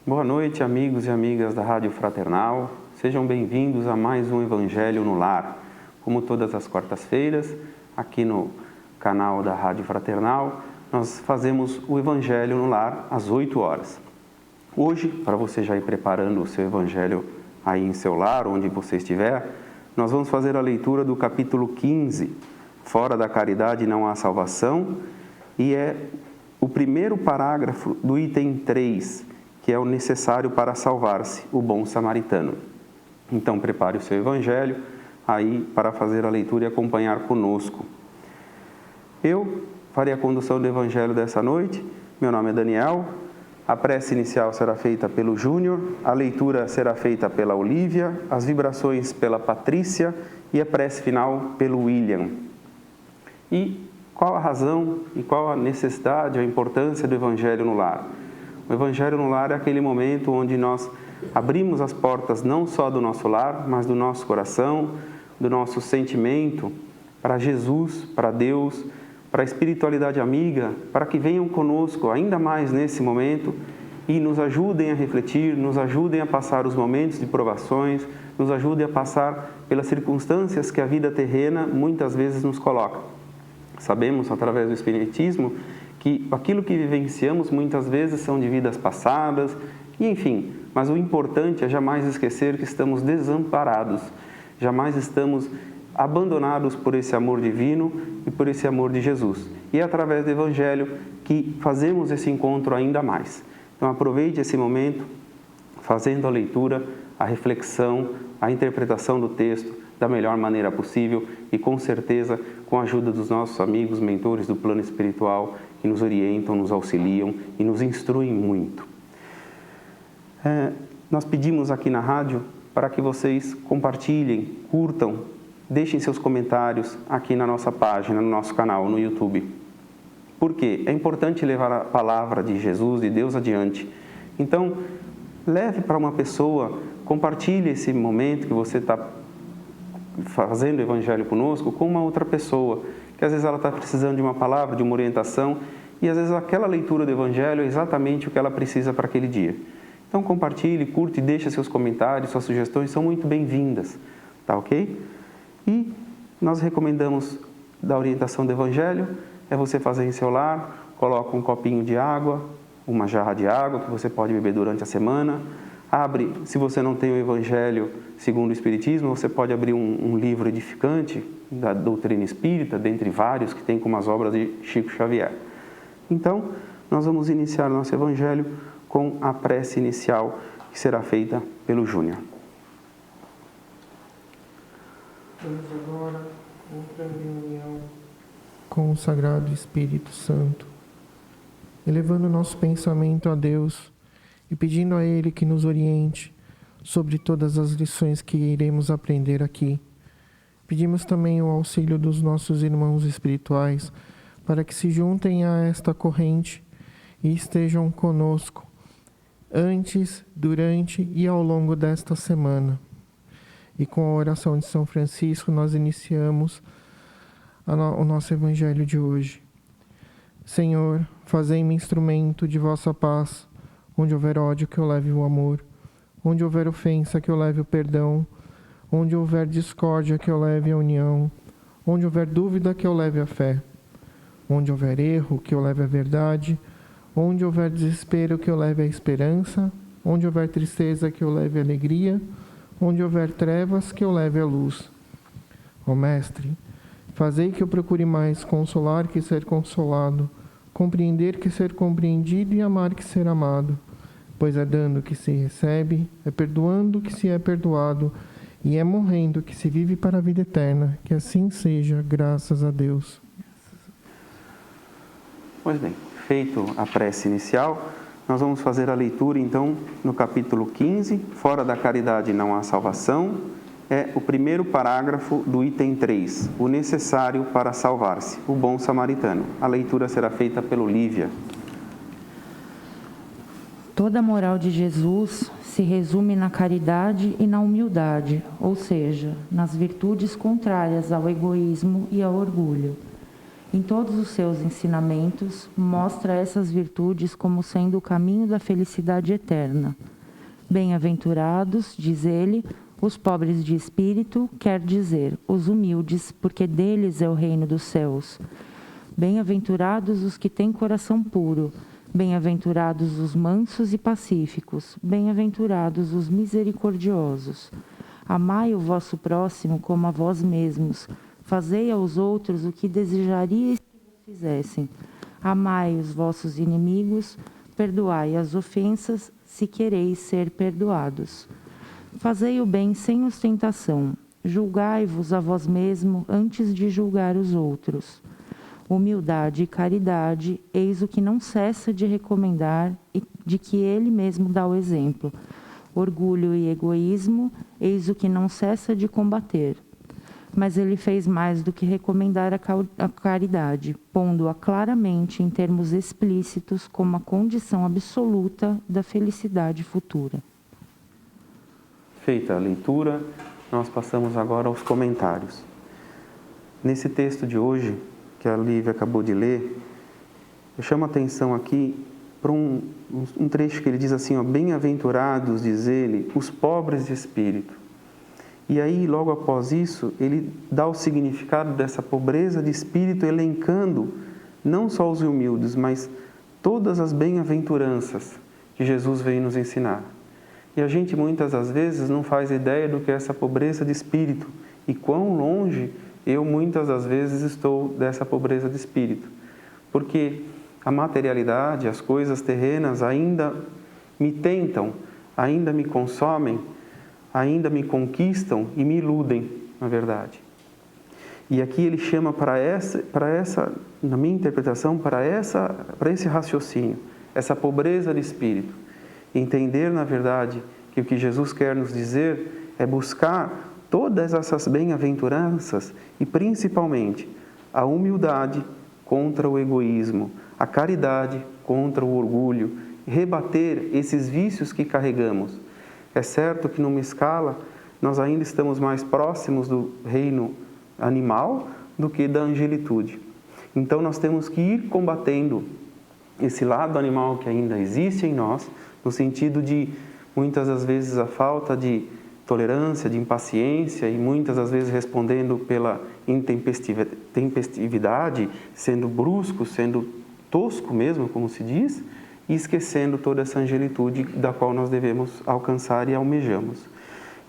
Boa noite, amigos e amigas da Rádio Fraternal. Sejam bem-vindos a mais um Evangelho no Lar. Como todas as quartas-feiras, aqui no canal da Rádio Fraternal, nós fazemos o Evangelho no Lar às 8 horas. Hoje, para você já ir preparando o seu Evangelho aí em seu lar, onde você estiver, nós vamos fazer a leitura do capítulo 15, Fora da caridade não há salvação, e é o primeiro parágrafo do item 3, que é o necessário para salvar-se, o bom samaritano. Então, prepare o seu Evangelho aí para fazer a leitura e acompanhar conosco. Eu farei a condução do Evangelho dessa noite. Meu nome é Daniel. A prece inicial será feita pelo Júnior, a leitura será feita pela Olívia, as vibrações pela Patrícia e a prece final pelo William. E qual a razão e qual a necessidade, a importância do Evangelho no lar? O Evangelho no lar é aquele momento onde nós abrimos as portas não só do nosso lar, mas do nosso coração, do nosso sentimento para Jesus, para Deus, para a espiritualidade amiga, para que venham conosco ainda mais nesse momento e nos ajudem a refletir, nos ajudem a passar os momentos de provações, nos ajudem a passar pelas circunstâncias que a vida terrena muitas vezes nos coloca. Sabemos, através do Espiritismo, que aquilo que vivenciamos muitas vezes são de vidas passadas, e enfim, mas o importante é jamais esquecer que estamos desamparados, jamais estamos abandonados por esse amor divino e por esse amor de Jesus. E é através do Evangelho que fazemos esse encontro ainda mais. Então aproveite esse momento, fazendo a leitura, a reflexão, a interpretação do texto da melhor maneira possível e com certeza com a ajuda dos nossos amigos, mentores do plano espiritual que nos orientam, nos auxiliam e nos instruem muito. Nós pedimos aqui na rádio para que vocês compartilhem, curtam, deixem seus comentários aqui na nossa página, no nosso canal, no YouTube. Por quê? É importante levar a palavra de Jesus, de Deus adiante. Então, leve para uma pessoa, compartilhe esse momento que você está fazendo o Evangelho conosco com uma outra pessoa, que às vezes ela está precisando de uma palavra, de uma orientação, e às vezes aquela leitura do Evangelho é exatamente o que ela precisa para aquele dia. Então, compartilhe, curte e deixe seus comentários, suas sugestões são muito bem-vindas, tá ok? E nós recomendamos da orientação do Evangelho, é você fazer em seu lar, coloca um copinho de água, uma jarra de água que você pode beber durante a semana, abre, se você não tem o Evangelho segundo o Espiritismo, você pode abrir um livro edificante da doutrina espírita, dentre vários que tem como as obras de Chico Xavier. Então, nós vamos iniciar nosso Evangelho com a prece inicial que será feita pelo Júnior. Vamos agora entrar em união com o Sagrado Espírito Santo, elevando nosso pensamento a Deus e pedindo a Ele que nos oriente sobre todas as lições que iremos aprender aqui. Pedimos também o auxílio dos nossos irmãos espirituais para que se juntem a esta corrente e estejam conosco antes, durante e ao longo desta semana. E com a oração de São Francisco, nós iniciamos o nosso Evangelho de hoje. Senhor, fazei-me instrumento de vossa paz. Onde houver ódio, que eu leve o amor. Onde houver ofensa, que eu leve o perdão. Onde houver discórdia, que eu leve a união. Onde houver dúvida, que eu leve a fé. Onde houver erro, que eu leve a verdade. Onde houver desespero, que eu leve a esperança. Onde houver tristeza, que eu leve a alegria. Onde houver trevas, que eu leve a luz. Ó Mestre, fazei que eu procure mais consolar que ser consolado, compreender que ser compreendido e amar que ser amado. Pois é dando que se recebe, é perdoando que se é perdoado, e é morrendo que se vive para a vida eterna. Que assim seja, graças a Deus. Pois bem, feito a prece inicial, nós vamos fazer a leitura, então, no capítulo 15, Fora da caridade não há salvação, é o primeiro parágrafo do item 3, o necessário para salvar-se, o bom samaritano. A leitura será feita pelo Lívia. Toda a moral de Jesus se resume na caridade e na humildade, ou seja, nas virtudes contrárias ao egoísmo e ao orgulho. Em todos os seus ensinamentos, mostra essas virtudes como sendo o caminho da felicidade eterna. Bem-aventurados, diz ele, os pobres de espírito, quer dizer, os humildes, porque deles é o reino dos céus. Bem-aventurados os que têm coração puro, bem-aventurados os mansos e pacíficos, bem-aventurados os misericordiosos. Amai o vosso próximo como a vós mesmos, fazei aos outros o que desejaríeis que vos fizessem. Amai os vossos inimigos, perdoai as ofensas, se quereis ser perdoados. Fazei o bem sem ostentação, julgai-vos a vós mesmo antes de julgar os outros. Humildade e caridade, eis o que não cessa de recomendar e de que ele mesmo dá o exemplo. Orgulho e egoísmo, eis o que não cessa de combater. Mas ele fez mais do que recomendar a caridade, pondo-a claramente em termos explícitos como a condição absoluta da felicidade futura. Feita a leitura, nós passamos agora aos comentários. Nesse texto de hoje, que a Lívia acabou de ler, eu chamo a atenção aqui para um trecho que ele diz assim, ó, bem-aventurados, diz ele, os pobres de espírito. E aí, logo após isso, ele dá o significado dessa pobreza de espírito, elencando não só os humildes, mas todas as bem-aventuranças que Jesus veio nos ensinar. E a gente, muitas das vezes, não faz ideia do que é essa pobreza de espírito e quão longe eu, muitas das vezes, estou dessa pobreza de espírito. Porque a materialidade, as coisas terrenas ainda me tentam, ainda me consomem, ainda me conquistam e me iludem, na verdade. E aqui ele chama para essa, na minha interpretação, para esse raciocínio, essa pobreza de espírito. Entender, na verdade, que o que Jesus quer nos dizer é buscar todas essas bem-aventuranças e, principalmente, a humildade contra o egoísmo, a caridade contra o orgulho, rebater esses vícios que carregamos. É certo que, numa escala, nós ainda estamos mais próximos do reino animal do que da angelitude. Então, nós temos que ir combatendo esse lado animal que ainda existe em nós, no sentido de, muitas das vezes, a falta de tolerância, de impaciência e muitas das vezes respondendo pela intempestividade, sendo brusco, sendo tosco mesmo, como se diz, e esquecendo toda essa angelitude da qual nós devemos alcançar e almejamos.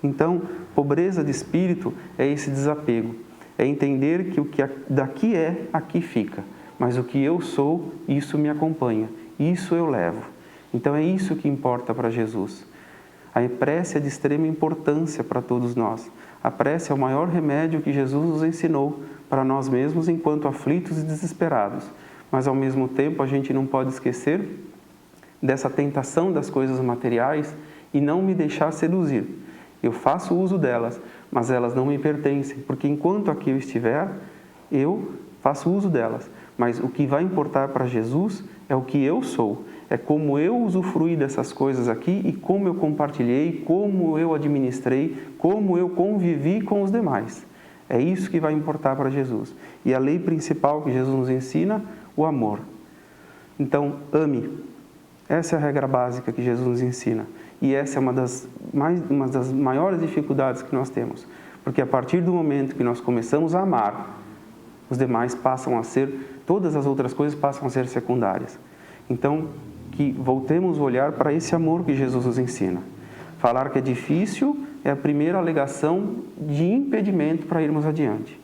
Então, pobreza de espírito é esse desapego, é entender que o que daqui é, aqui fica, mas o que eu sou, isso me acompanha, isso eu levo. Então é isso que importa para Jesus. A prece é de extrema importância para todos nós. A prece é o maior remédio que Jesus nos ensinou para nós mesmos enquanto aflitos e desesperados. Mas ao mesmo tempo a gente não pode esquecer dessa tentação das coisas materiais e não me deixar seduzir. Eu faço uso delas, mas elas não me pertencem, porque enquanto aqui eu estiver, eu faço uso delas. Mas o que vai importar para Jesus é o que eu sou, é como eu usufruí dessas coisas aqui e como eu compartilhei, como eu administrei, como eu convivi com os demais. É isso que vai importar para Jesus. E a lei principal que Jesus nos ensina, o amor. Então, ame. Essa é a regra básica que Jesus nos ensina. E essa é uma das maiores dificuldades que nós temos. Porque a partir do momento que nós começamos a amar, os demais passam a ser, todas as outras coisas passam a ser secundárias. Então, que voltemos o olhar para esse amor que Jesus nos ensina. Falar que é difícil é a primeira alegação de impedimento para irmos adiante.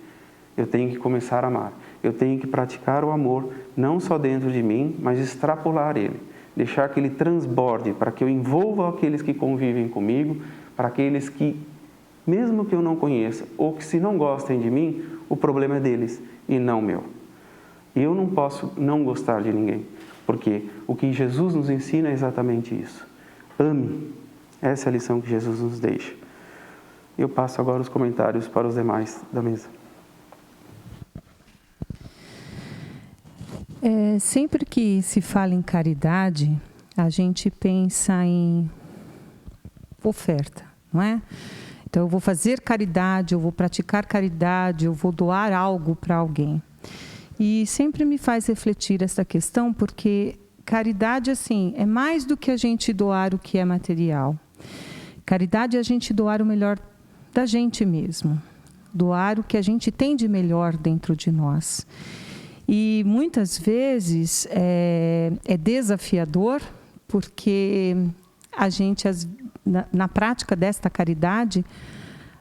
Eu tenho que começar a amar. Eu tenho que praticar o amor, não só dentro de mim, mas extrapolar ele. Deixar que ele transborde, para que eu envolva aqueles que convivem comigo, para aqueles que, mesmo que eu não conheça, ou que se não gostem de mim, o problema é deles e não meu. Eu não posso não gostar de ninguém, porque o que Jesus nos ensina é exatamente isso. Ame. Essa é a lição que Jesus nos deixa. Eu passo agora os comentários para os demais da mesa. Sempre que se fala em caridade, a gente pensa em oferta, não é? Então, eu vou fazer caridade, eu vou praticar caridade, eu vou doar algo para alguém. E sempre me faz refletir essa questão, porque caridade, assim, é mais do que a gente doar o que é material. Caridade é a gente doar o melhor da gente mesmo. Doar o que a gente tem de melhor dentro de nós. E muitas vezes é desafiador, porque a gente, na prática desta caridade,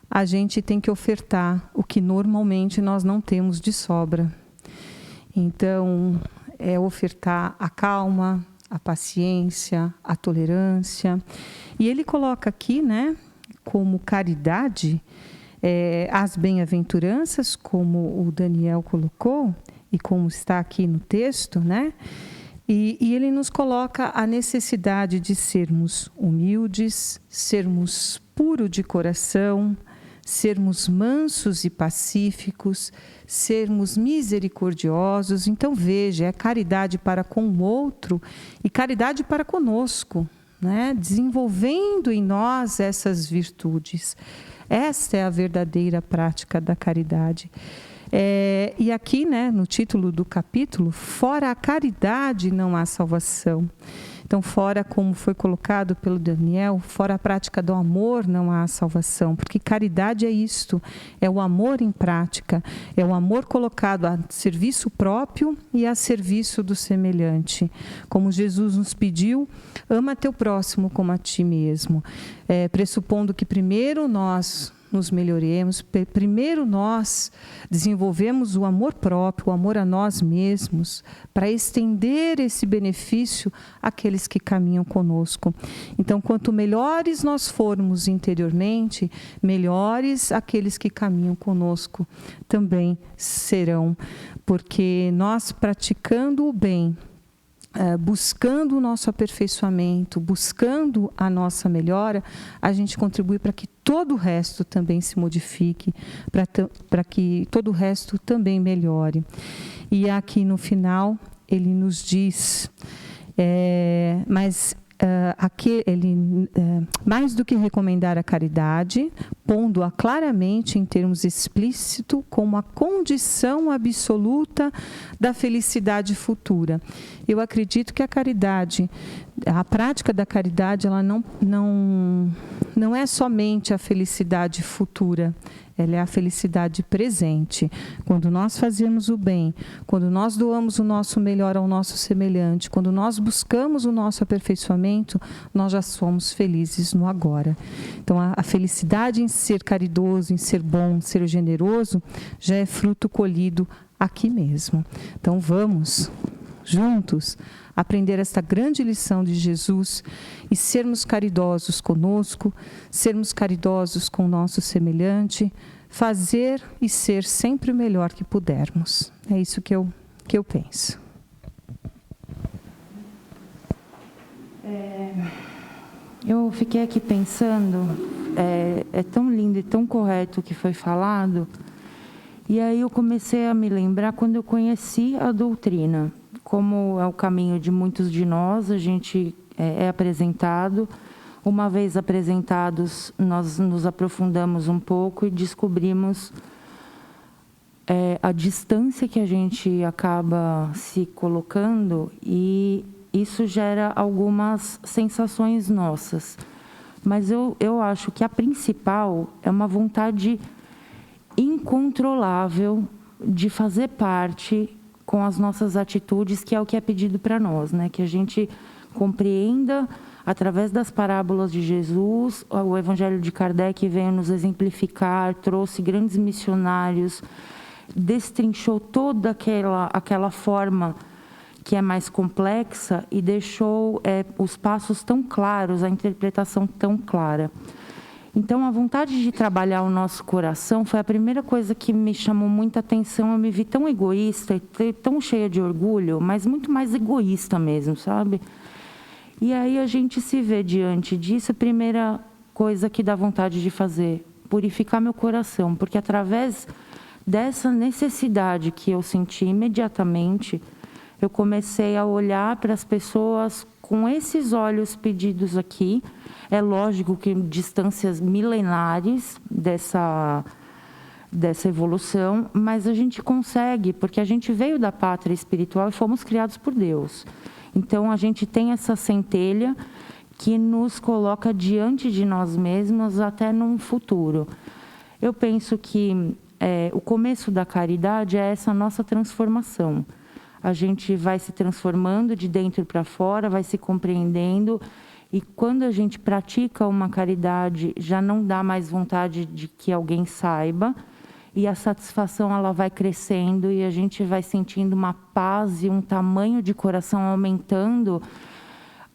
a gente tem que ofertar o que normalmente nós não temos de sobra. Então, é ofertar a calma, a paciência, a tolerância. E ele coloca aqui, né, como caridade, as bem-aventuranças, como o Daniel colocou, e como está aqui no texto, né? E ele nos coloca a necessidade de sermos humildes, sermos puros de coração, sermos mansos e pacíficos, sermos misericordiosos. Então, veja, é caridade para com o outro e caridade para conosco, né? Desenvolvendo em nós essas virtudes. Esta é a verdadeira prática da caridade. E aqui, né, no título do capítulo, fora a caridade não há salvação. Então, fora, como foi colocado pelo Daniel, fora a prática do amor não há salvação, porque caridade é isto, é o amor em prática, é o amor colocado a serviço próprio e a serviço do semelhante. Como Jesus nos pediu, ama teu próximo como a ti mesmo, pressupondo que primeiro nós nos melhoremos, primeiro nós desenvolvemos o amor próprio, o amor a nós mesmos, para estender esse benefício àqueles que caminham conosco. Então, quanto melhores nós formos interiormente, melhores aqueles que caminham conosco também serão, porque nós praticando o bem, buscando o nosso aperfeiçoamento, buscando a nossa melhora, a gente contribui para que todo o resto também se modifique, para que todo o resto também melhore. E aqui no final ele nos diz, mais do que recomendar a caridade, pondo-a claramente em termos explícitos como a condição absoluta da felicidade futura. Eu acredito que a caridade, a prática da caridade, ela não é somente a felicidade futura, ela é a felicidade presente. Quando nós fazemos o bem, quando nós doamos o nosso melhor ao nosso semelhante, quando nós buscamos o nosso aperfeiçoamento, nós já somos felizes no agora. Então, a felicidade em ser caridoso, em ser bom, em ser generoso, já é fruto colhido aqui mesmo. Então, vamos juntos aprender esta grande lição de Jesus e sermos caridosos conosco, sermos caridosos com o nosso semelhante, fazer e ser sempre o melhor que pudermos. É isso que eu penso. Eu fiquei aqui pensando, é tão lindo e tão correto o que foi falado, e aí eu comecei a me lembrar quando eu conheci a doutrina. Como é o caminho de muitos de nós, a gente é apresentado. Uma vez apresentados, nós nos aprofundamos um pouco e descobrimos a distância que a gente acaba se colocando, e isso gera algumas sensações nossas. Mas eu acho que a principal é uma vontade incontrolável de fazer parte com as nossas atitudes, que é o que é pedido para nós, né? Que a gente compreenda, através das parábolas de Jesus, o Evangelho de Kardec veio nos exemplificar, trouxe grandes missionários, destrinchou toda aquela forma que é mais complexa e deixou os passos tão claros, a interpretação tão clara. Então, a vontade de trabalhar o nosso coração foi a primeira coisa que me chamou muita atenção. Eu me vi tão egoísta, tão cheia de orgulho, mas muito mais egoísta mesmo, sabe? E aí a gente se vê diante disso, a primeira coisa que dá vontade de fazer, purificar meu coração, porque através dessa necessidade que eu senti imediatamente, eu comecei a olhar para as pessoas com esses olhos pedidos aqui. É lógico que distâncias milenares dessa evolução, mas a gente consegue, porque a gente veio da pátria espiritual e fomos criados por Deus. Então, a gente tem essa centelha que nos coloca diante de nós mesmos até num futuro. Eu penso que o começo da caridade é essa nossa transformação. A gente vai se transformando de dentro para fora, vai se compreendendo, e quando a gente pratica uma caridade, já não dá mais vontade de que alguém saiba, e a satisfação ela vai crescendo e a gente vai sentindo uma paz e um tamanho de coração aumentando.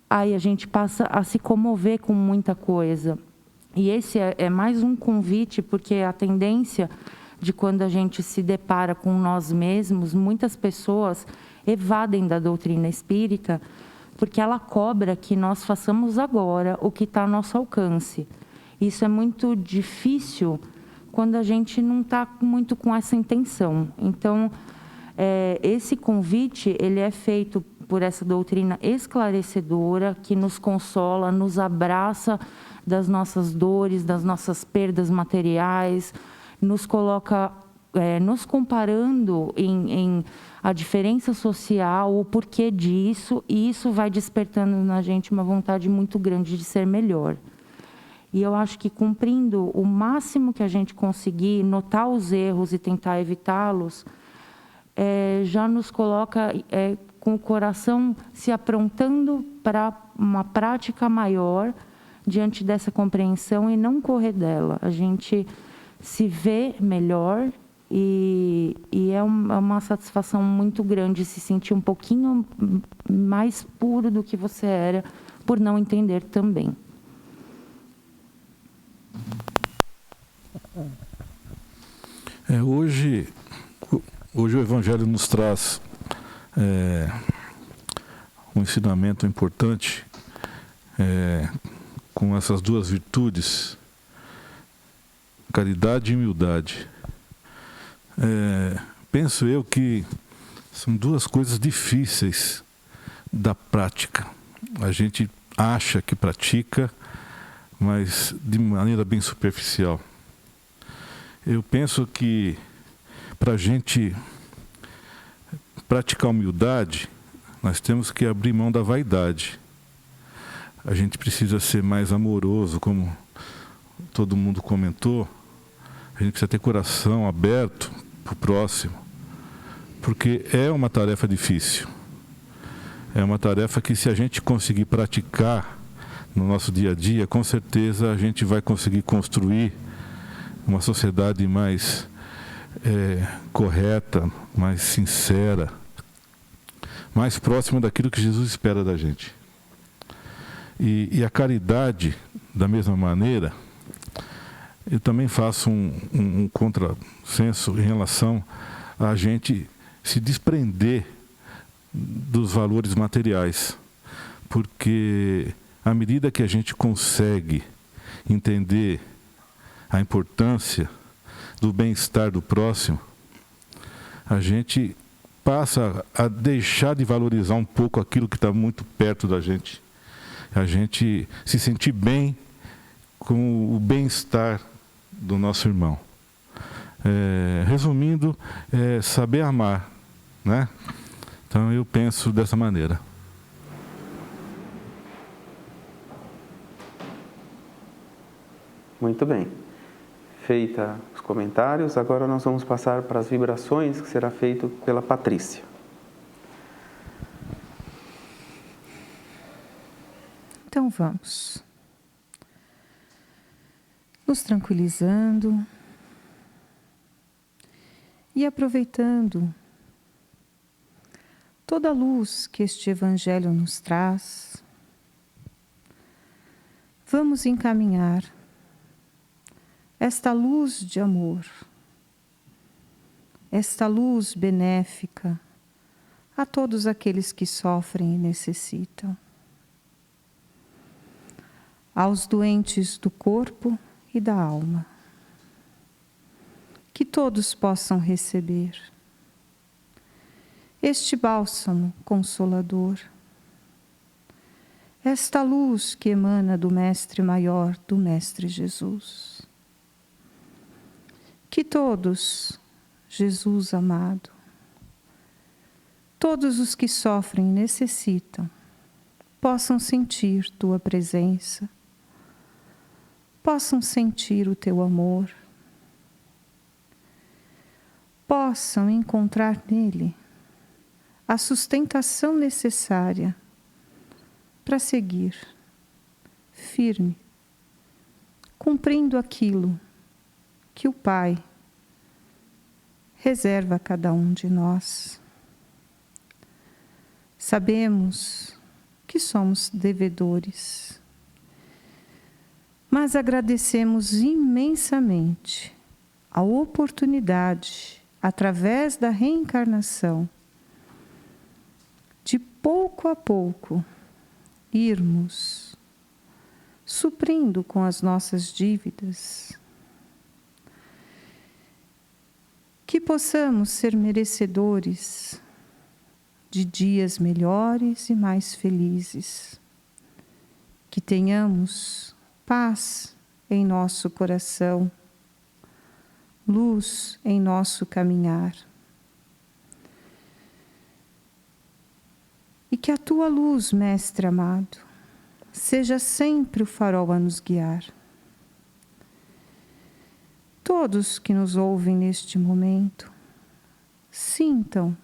Aí a gente passa a se comover com muita coisa. E esse é mais um convite, porque a tendência de quando a gente se depara com nós mesmos, muitas pessoas evadem da doutrina espírita, porque ela cobra que nós façamos agora o que está ao nosso alcance. Isso é muito difícil quando a gente não está muito com essa intenção. Então, esse convite ele é feito por essa doutrina esclarecedora que nos consola, nos abraça das nossas dores, das nossas perdas materiais, nos coloca nos comparando em a diferença social, o porquê disso, e isso vai despertando na gente uma vontade muito grande de ser melhor. E eu acho que cumprindo o máximo que a gente conseguir, notar os erros e tentar evitá-los, já nos coloca com o coração se aprontando para uma prática maior diante dessa compreensão e não correr dela. A gente se vê melhor e é uma satisfação muito grande se sentir um pouquinho mais puro do que você era, por não entender também. Hoje o Evangelho nos traz um ensinamento importante com essas duas virtudes, caridade e humildade. Penso eu que são duas coisas difíceis da prática. A gente acha que pratica, mas de maneira bem superficial. Eu penso que para a gente praticar humildade, nós temos que abrir mão da vaidade. A gente precisa ser mais amoroso, como todo mundo comentou. A gente precisa ter coração aberto para o próximo, porque é uma tarefa difícil. É uma tarefa que, se a gente conseguir praticar no nosso dia a dia, com certeza a gente vai conseguir construir uma sociedade mais correta, mais sincera, mais próxima daquilo que Jesus espera da gente. E a caridade, da mesma maneira, eu também faço um contrassenso em relação a gente se desprender dos valores materiais, porque à medida que a gente consegue entender a importância do bem-estar do próximo, a gente passa a deixar de valorizar um pouco aquilo que está muito perto da gente. A gente se sentir bem com o bem-estar do nosso irmão. Resumindo, saber amar, né? Então eu penso dessa maneira. Muito bem. Feita os comentários, agora nós vamos passar para as vibrações que será feito pela Patrícia. Então vamos. Nos tranquilizando e aproveitando toda a luz que este Evangelho nos traz, vamos encaminhar esta luz de amor, esta luz benéfica a todos aqueles que sofrem e necessitam, aos doentes do corpo e da alma, que todos possam receber este bálsamo consolador, esta luz que emana do Mestre Maior, do Mestre Jesus. Que todos, Jesus amado, todos os que sofrem e necessitam, possam sentir tua presença, possam sentir o teu amor, possam encontrar nele a sustentação necessária para seguir firme, cumprindo aquilo que o Pai reserva a cada um de nós. Sabemos que somos devedores, mas agradecemos imensamente a oportunidade, através da reencarnação, de pouco a pouco irmos suprindo com as nossas dívidas, que possamos ser merecedores de dias melhores e mais felizes, que tenhamos paz em nosso coração, luz em nosso caminhar, e que a tua luz, Mestre amado, seja sempre o farol a nos guiar. Todos que nos ouvem neste momento, sintam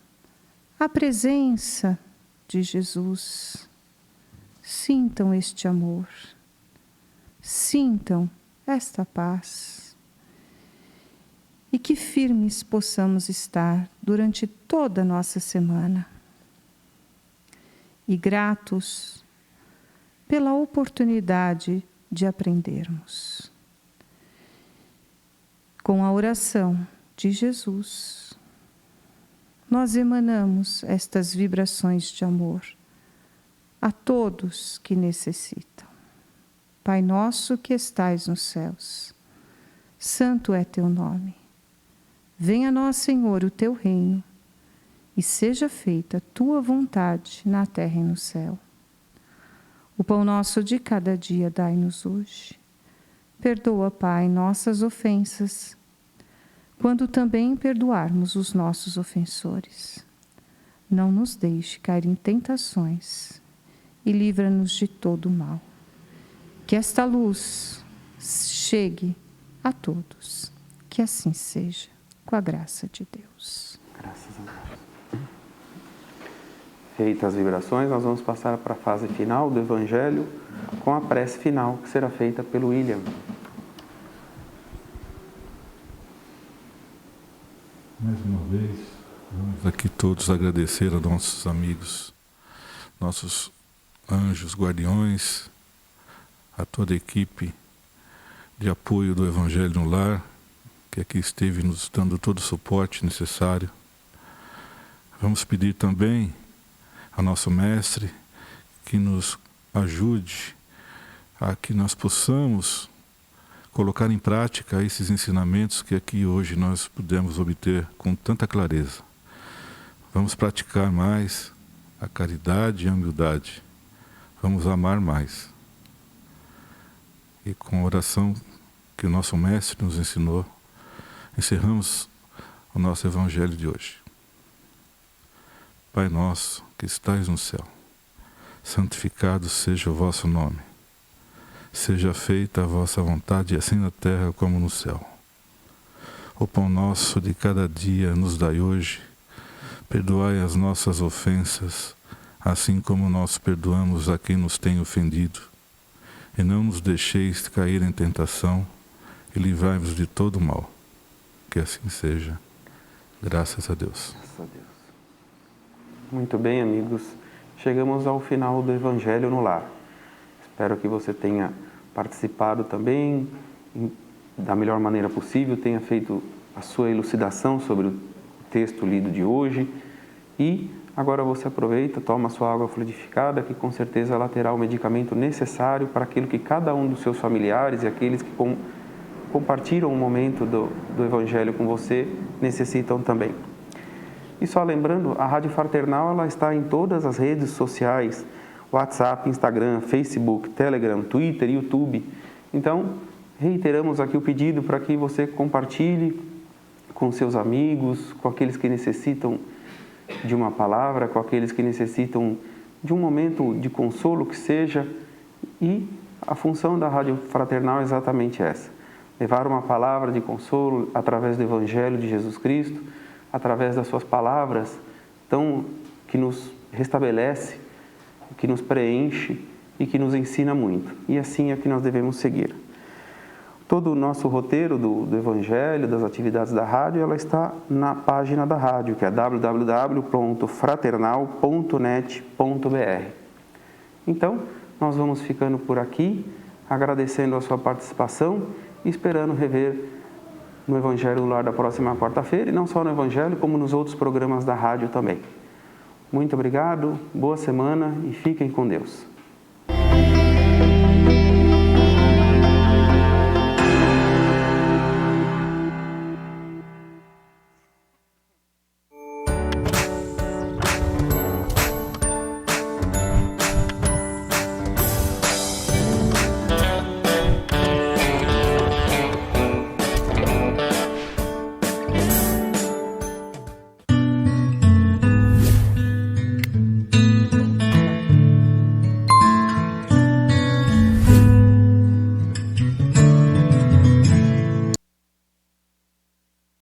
a presença de Jesus, sintam este amor, sintam esta paz, e que firmes possamos estar durante toda a nossa semana, e gratos pela oportunidade de aprendermos. Com a oração de Jesus, nós emanamos estas vibrações de amor a todos que necessitam. Pai nosso que estais nos céus, santo é teu nome. Venha a nós, Senhor, o teu reino, e seja feita a tua vontade na terra e no céu. O pão nosso de cada dia dai-nos hoje. Perdoa, Pai, nossas ofensas, quando também perdoarmos os nossos ofensores. Não nos deixe cair em tentações e livra-nos de todo o mal. Que esta luz chegue a todos. Que assim seja, com a graça de Deus. Graças a Deus. Feitas as vibrações, nós vamos passar para a fase final do Evangelho com a prece final, que será feita pelo William. Mais uma vez, vamos aqui todos agradecer a nossos amigos, nossos anjos guardiões, a toda a equipe de apoio do Evangelho no Lar, que aqui esteve nos dando todo o suporte necessário. Vamos pedir também ao nosso Mestre que nos ajude a que nós possamos colocar em prática esses ensinamentos que aqui hoje nós pudemos obter com tanta clareza. Vamos praticar mais a caridade e a humildade. Vamos amar mais. E com a oração que o nosso Mestre nos ensinou, encerramos o nosso Evangelho de hoje. Pai nosso que estais no céu, santificado seja o vosso nome. Seja feita a vossa vontade, assim na terra como no céu. O pão nosso de cada dia nos dai hoje. Perdoai as nossas ofensas, assim como nós perdoamos a quem nos tem ofendido. E não nos deixeis cair em tentação, e livrai-vos de todo o mal. Que assim seja. Graças a Deus. Graças a Deus. Muito bem, amigos. Chegamos ao final do Evangelho no Lar. Espero que você tenha participado também da melhor maneira possível, tenha feito a sua elucidação sobre o texto lido de hoje. E agora você aproveita, toma a sua água fluidificada, que com certeza ela terá o medicamento necessário para aquilo que cada um dos seus familiares e aqueles que compartilham o momento do Evangelho com você necessitam também. E só lembrando, a Rádio Fraternal ela está em todas as redes sociais, WhatsApp, Instagram, Facebook, Telegram, Twitter, YouTube. Então, reiteramos aqui o pedido para que você compartilhe com seus amigos, com aqueles que necessitam de uma palavra, com aqueles que necessitam de um momento de consolo que seja. E a função da Rádio Fraternal é exatamente essa: levar uma palavra de consolo através do Evangelho de Jesus Cristo, através das suas palavras, que nos restabelece, que nos preenche e que nos ensina muito. E assim é que nós devemos seguir. Todo o nosso roteiro do Evangelho, das atividades da rádio, ela está na página da rádio, que é www.fraternal.net.br. Então, nós vamos ficando por aqui, agradecendo a sua participação e esperando rever no Evangelho no Lar da próxima quarta-feira, e não só no Evangelho, como nos outros programas da rádio também. Muito obrigado, boa semana e fiquem com Deus.